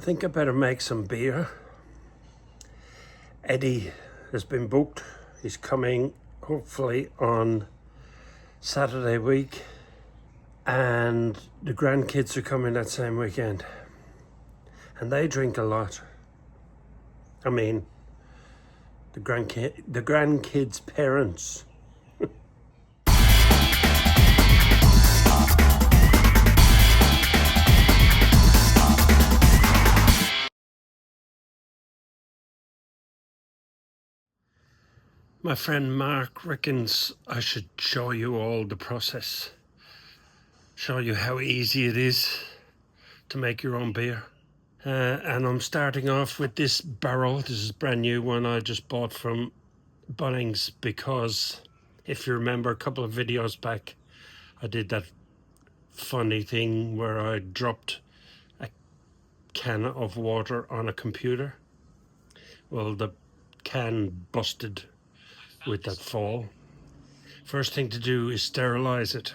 I think I better make some beer. Eddie has been booked. He's coming hopefully on Saturday week, and the grandkids are coming that same weekend, and they drink a lot. I mean, the grandkids' parents. My friend Mark reckons I should show you all the process. Show you how easy it is to make your own beer. And I'm starting off with this barrel. This is a brand new one I just bought from Bunnings, because if you remember a couple of videos back, I did that funny thing where I dropped a can of water on a computer. Well, the can busted with that fall. First thing to do is sterilize it.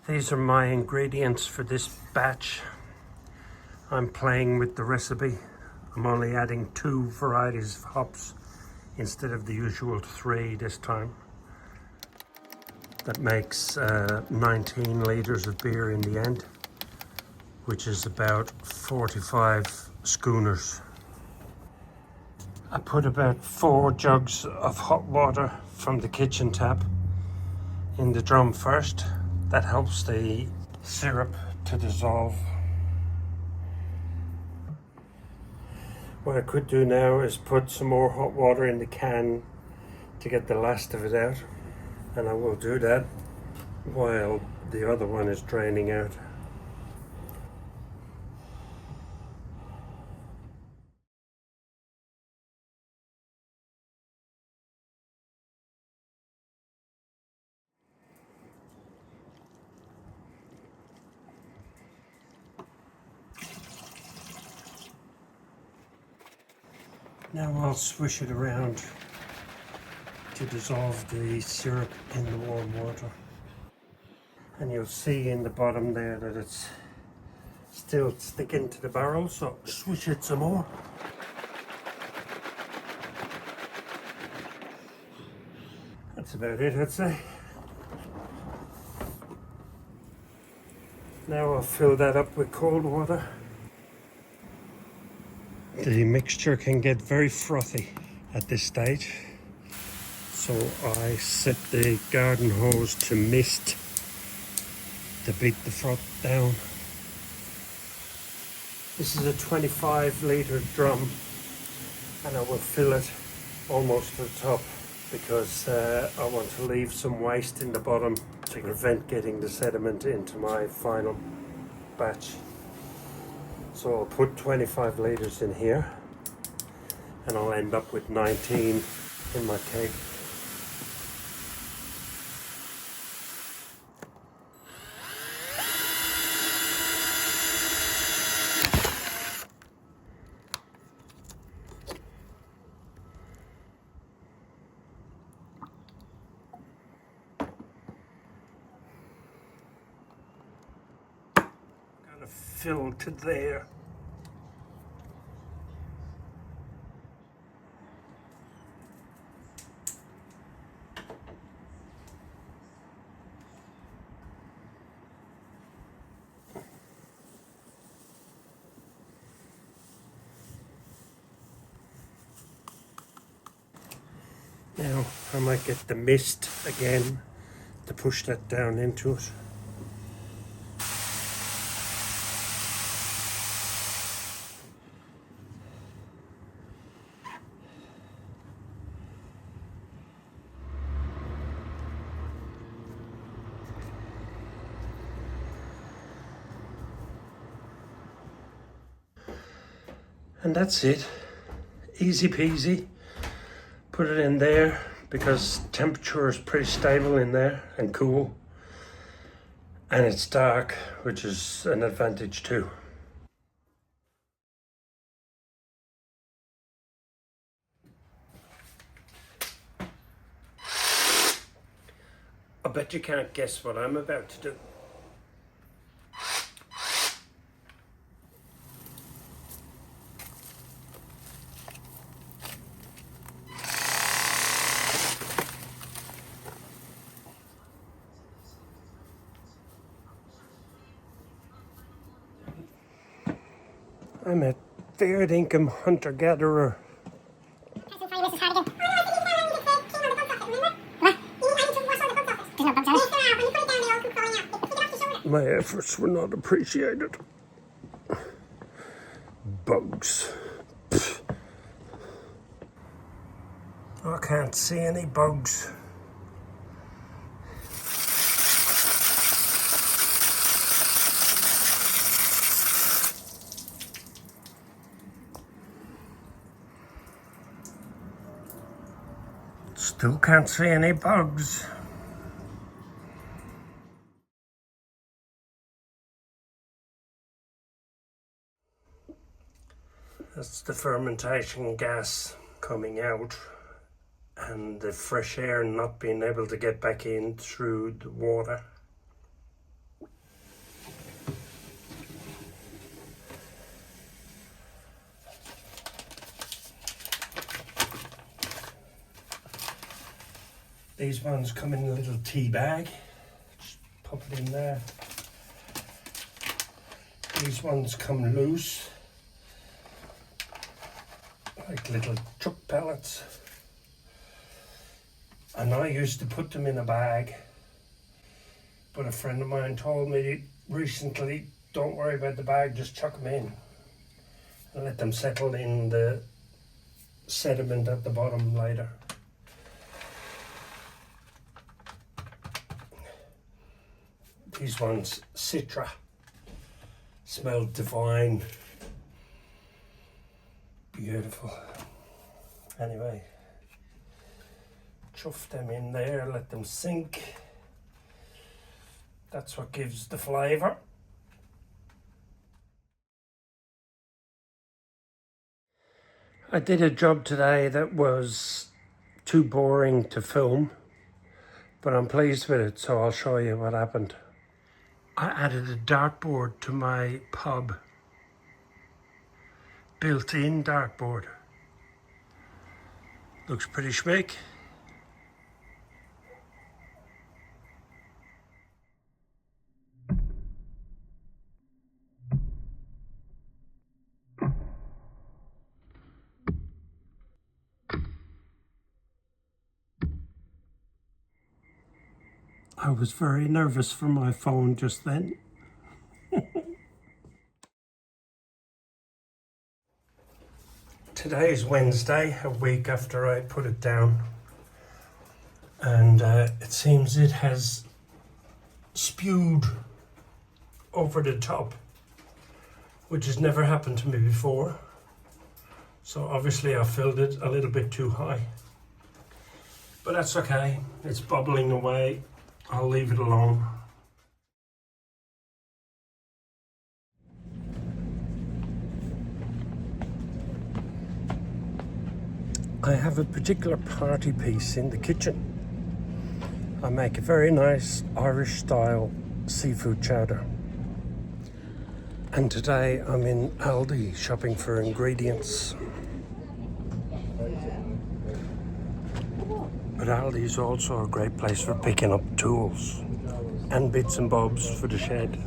These are my ingredients for this batch. I'm playing with the recipe. I'm only adding 2 varieties of hops instead of the usual 3 this time. That makes 19 litres of beer in the end, which is about 45 schooners. I put about 4 jugs of hot water from the kitchen tap in the drum first. That helps the syrup to dissolve. What I could do now is put some more hot water in the can to get the last of it out, and I will do that while the other one is draining out. Now I'll swish it around to dissolve the syrup in the warm water. And you'll see in the bottom there that it's still sticking to the barrel, so swish it some more. That's about it, I'd say. Now I'll fill that up with cold water. The mixture can get very frothy at this stage, so I set the garden hose to mist to beat the froth down. This is a 25 litre drum, and I will fill it almost to the top because I want to leave some waste in the bottom to prevent getting the sediment into my final batch. So I'll put 25 litres in here, and I'll end up with 19 in my keg. Gotta fill to there. Now I might get the mist again to push that down into it. And that's it. Easy peasy. Put it in there because temperature is pretty stable in there and cool. And it's dark, which is an advantage too. I bet you can't guess what I'm about to do. I'm a fair dinkum hunter-gatherer. My efforts were not appreciated. Bugs. Pfft. I can't see any bugs. Still can't see any bugs. That's the fermentation gas coming out and the fresh air not being able to get back in through the water. These ones come in a little tea bag. Just pop it in there. These ones come loose, like little chuck pellets. And I used to put them in a bag, but a friend of mine told me recently, don't worry about the bag, just chuck them in and let them settle in the sediment at the bottom later. These ones, Citra, smell divine. Beautiful. Anyway, chuff them in there, let them sink. That's what gives the flavour. I did a job today that was too boring to film, but I'm pleased with it, so I'll show you what happened. I added a dartboard to my pub. Built-in dartboard. Looks pretty schmick. I was very nervous for my phone just then. Today is Wednesday, a week after I put it down. And it seems it has spewed over the top, which has never happened to me before. So obviously I filled it a little bit too high. But that's okay, it's bubbling away. I'll leave it alone. I have a particular party piece in the kitchen. I make a very nice Irish style seafood chowder. And today I'm in Aldi shopping for ingredients. But Aldi is also a great place for picking up tools and bits and bobs for the shed.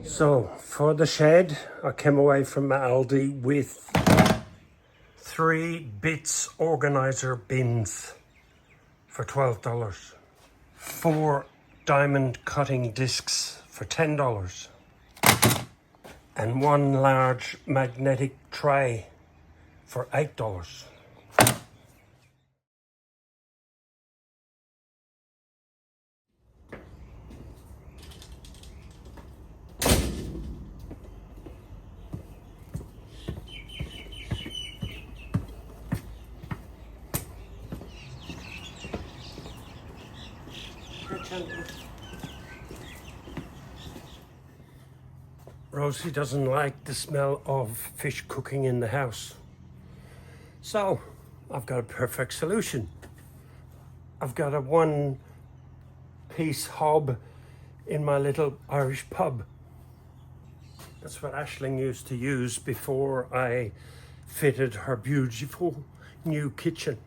So for the shed, I came away from Aldi with 3 bits organizer bins for $12, 4 diamond cutting discs for $10, and 1 large magnetic tray for $8. Rosie doesn't like the smell of fish cooking in the house. So I've got a perfect solution. I've got a one-piece hob in my little Irish pub. That's what Aisling used to use before I fitted her beautiful new kitchen.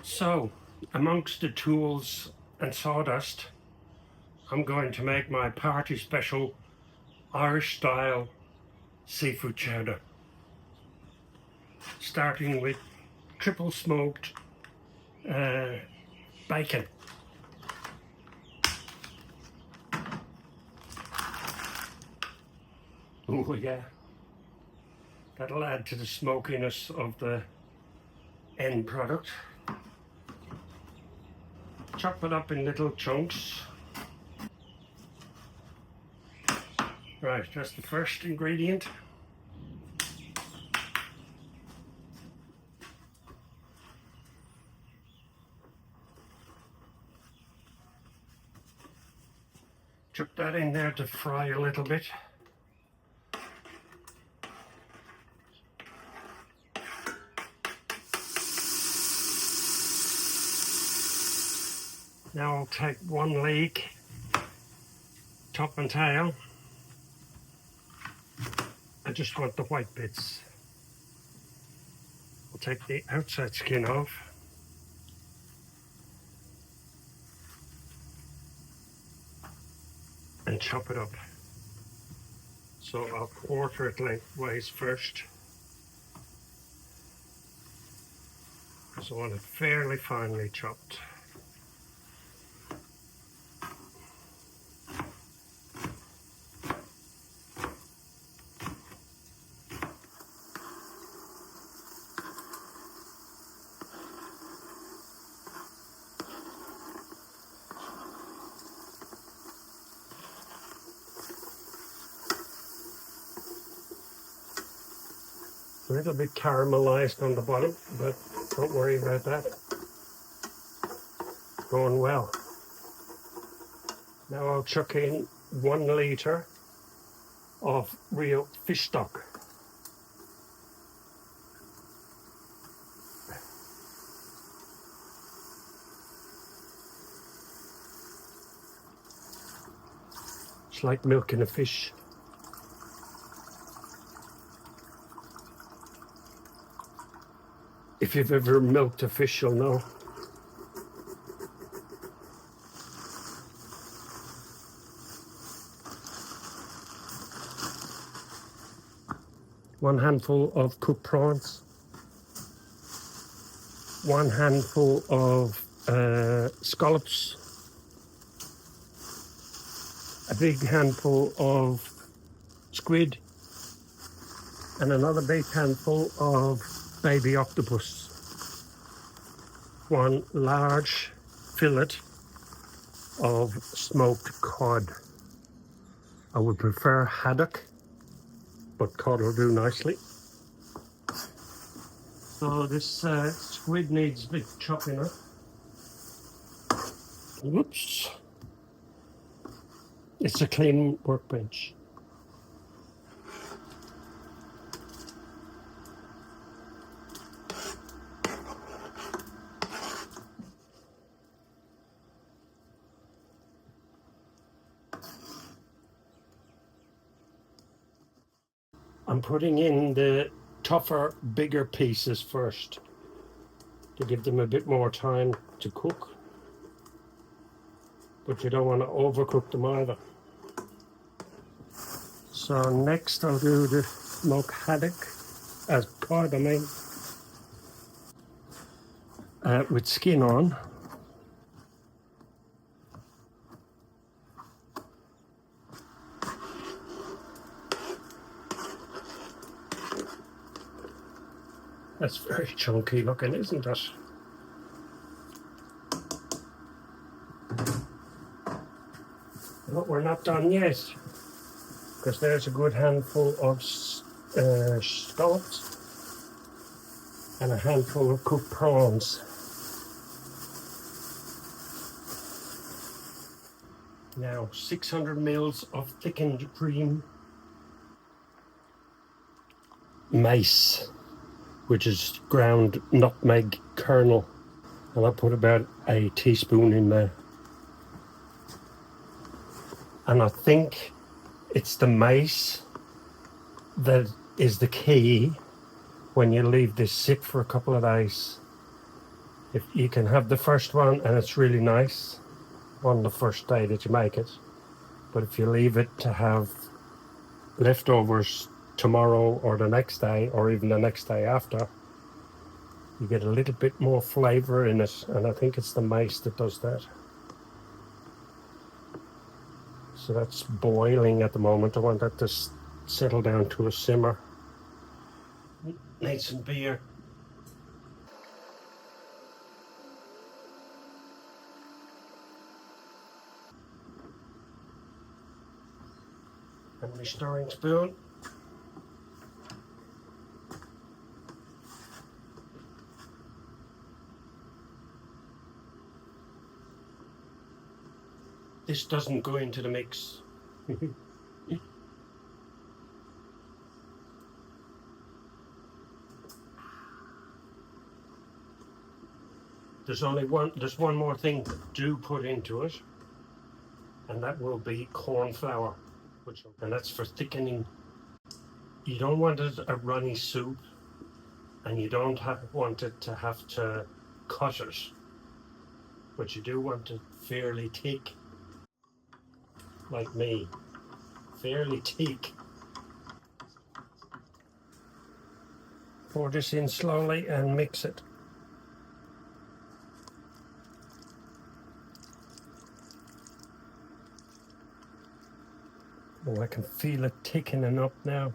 So, amongst the tools and sawdust, I'm going to make my party special Irish style seafood chowder. Starting with triple smoked bacon. Oh yeah, that'll add to the smokiness of the end product. Chop it up in little chunks. Right, that's the first ingredient. Chuck that in there to fry a little bit. Now I'll take one leg, top and tail. I just want the white bits. I'll take the outside skin off. And chop it up. So I'll quarter it lengthwise first. Because I want it fairly finely chopped. A little bit caramelized on the bottom, but don't worry about that. Going well. Now I'll chuck in 1 litre of real fish stock. It's like milking a fish. If you've ever milked a fish, you'll know. One handful of cooked prawns. 1 handful of scallops. A big handful of squid. And another big handful of baby octopus. 1 large fillet of smoked cod. I would prefer haddock, but cod will do nicely. So this squid needs a bit chopping up. Whoops. It's a clean workbench. I'm putting in the tougher, bigger pieces first to give them a bit more time to cook, but you don't want to overcook them either. So next I'll do the smoked haddock, as cod I mean, with skin on. That's very chunky looking, isn't it? But we're not done yet, because there's a good handful of scallops and a handful of cooked prawns. Now 600 mils of thickened cream, mace, which is ground nutmeg kernel, and I put about a teaspoon in there. And I think it's the mace that is the key when you leave this sit for a couple of days. If you can have the first one and it's really nice on the first day that you make it, but if you leave it to have leftovers tomorrow or the next day or even the next day after, you get a little bit more flavor in it, and I think it's the mace that does that. So that's boiling at the moment. I want that to settle down to a simmer. Need some beer. And my stirring spoon. This doesn't go into the mix. There's one more thing to do put into it, and that will be corn flour, and that's for thickening. You don't want it a runny soup, and you don't want it to have to cut it, but you do want it fairly thick, like me, fairly thick. Pour this in slowly and mix it. Oh, I can feel it thickening up now.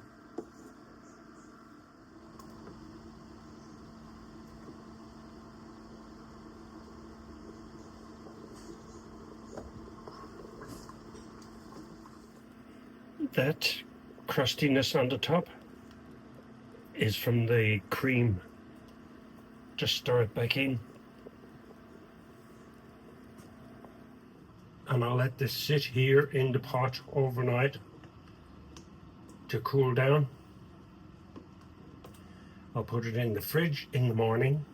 That crustiness on the top is from the cream. Just stir it back in. And I'll let this sit here in the pot overnight to cool down. I'll put it in the fridge in the morning,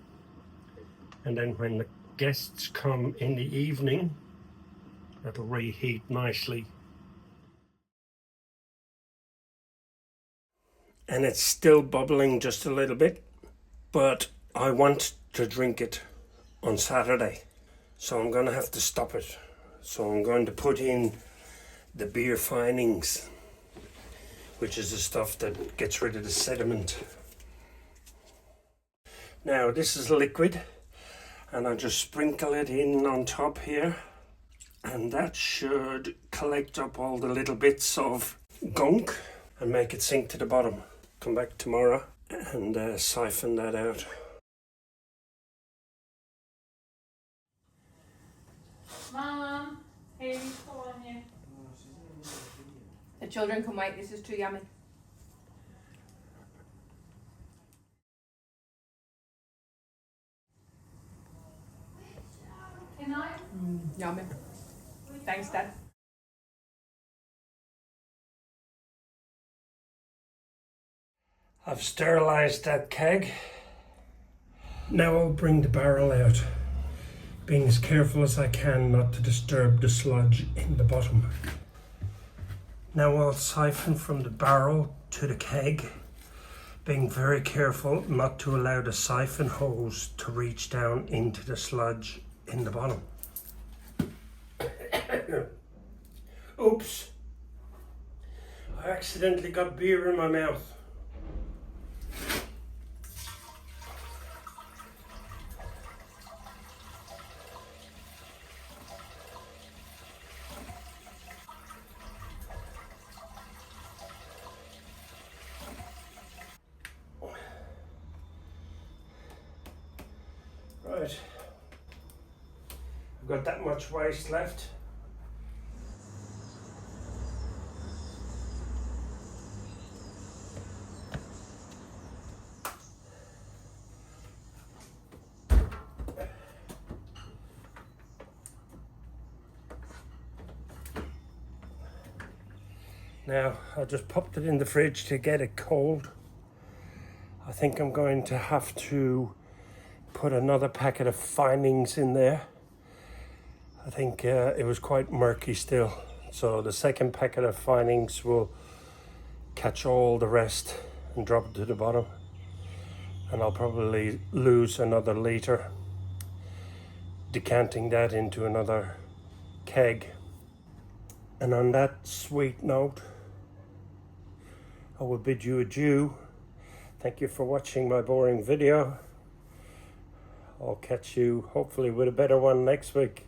and then when the guests come in the evening, it'll reheat nicely. And it's still bubbling just a little bit, but I want to drink it on Saturday, so I'm going to have to stop it. So I'm going to put in the beer finings, which is the stuff that gets rid of the sediment. Now this is liquid, and I just sprinkle it in on top here, and that should collect up all the little bits of gunk and make it sink to the bottom. Come back tomorrow and siphon that out. Mom, Haley's calling you. The children can wait, this is too yummy. Can I? Yummy. Thanks, Dad. I've sterilised that keg. Now I'll bring the barrel out, being as careful as I can not to disturb the sludge in the bottom. Now I'll siphon from the barrel to the keg, being very careful not to allow the siphon hose to reach down into the sludge in the bottom. Oops! I accidentally got beer in my mouth. Right, I've got that much waste left. Now, I just popped it in the fridge to get it cold. I think I'm going to have to put another packet of findings in there. I think it was quite murky still. So the second packet of findings will catch all the rest and drop it to the bottom. And I'll probably lose another litre decanting that into another keg. And on that sweet note, I will bid you adieu. Thank you for watching my boring video. I'll catch you hopefully with a better one next week.